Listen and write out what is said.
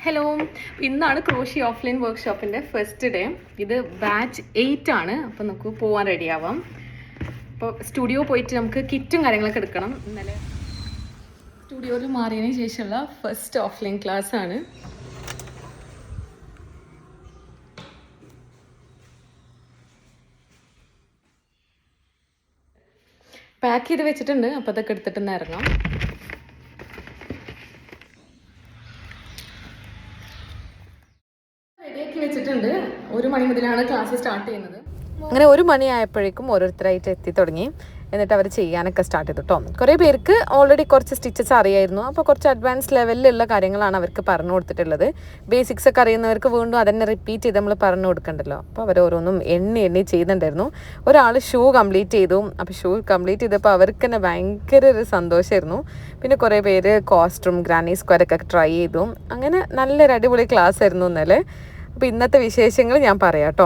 Hello, ഇന്നാണ് crochet offline വർക്ക്ഷോപ്പിൻ്റെ first day. ഇത് batch 8 ആണ്. അപ്പോൾ നമുക്ക് പോകാൻ റെഡിയാവാം. അപ്പോൾ സ്റ്റുഡിയോ പോയിട്ട് നമുക്ക് കിറ്റും കാര്യങ്ങളൊക്കെ എടുക്കണം. ഇന്നലെ സ്റ്റുഡിയോയിൽ മാറിയതിന് ശേഷമുള്ള ഫസ്റ്റ് ഓഫ്ലൈൻ ക്ലാസ് ആണ്. പാക്ക് ചെയ്ത് വെച്ചിട്ടുണ്ട്. അപ്പോൾ അതൊക്കെ എടുത്തിട്ട് ഇറങ്ങാം. റെഡിയാക്കി വെച്ചിട്ടുണ്ട്. 1 മണി മുതലാണ് ക്ലാസ് സ്റ്റാർട്ട് ചെയ്യുന്നത്. അങ്ങനെ 1 മണിയായപ്പോഴേക്കും ഓരോരുത്തരായിട്ട് എത്തി തുടങ്ങി. എന്നിട്ട് അവർ ചെയ്യാനൊക്കെ സ്റ്റാർട്ട് ചെയ്തു കേട്ടോ. കുറേ പേർക്ക് ഓൾറെഡി കുറച്ച് സ്റ്റിച്ചസ് അറിയായിരുന്നു. അപ്പോൾ കുറച്ച് അഡ്വാൻസ് ലെവലിലുള്ള കാര്യങ്ങളാണ് അവർക്ക് പറഞ്ഞു കൊടുത്തിട്ടുള്ളത്. ബേസിക്സ് ഒക്കെ അറിയുന്നവർക്ക് വീണ്ടും അതന്നെ റിപ്പീറ്റ് ചെയ്ത് നമ്മൾ പറഞ്ഞു കൊടുക്കണ്ടല്ലോ. അപ്പോൾ അവർ ഓരോന്നും എണ്ണി ചെയ്യുന്നുണ്ടായിരുന്നു. ഒരാൾ ഷൂ കംപ്ലീറ്റ് ചെയ്തു. അപ്പോൾ ഷൂ കംപ്ലീറ്റ് ചെയ്തപ്പോൾ അവർക്ക് തന്നെ ഭയങ്കര ഒരു സന്തോഷമായിരുന്നു. പിന്നെ കുറേ പേര് കോസ്റ്റ്യൂം ഗ്രാനി സ്ക്വയറൊക്കെ ട്രൈ ചെയ്തു. അങ്ങനെ നല്ലൊരു അടിപൊളി ക്ലാസ് ആയിരുന്നു ഇന്നലെ. അപ്പോൾ ഇന്നത്തെ വിശേഷങ്ങൾ ഞാൻ പറയാം കേട്ടോ.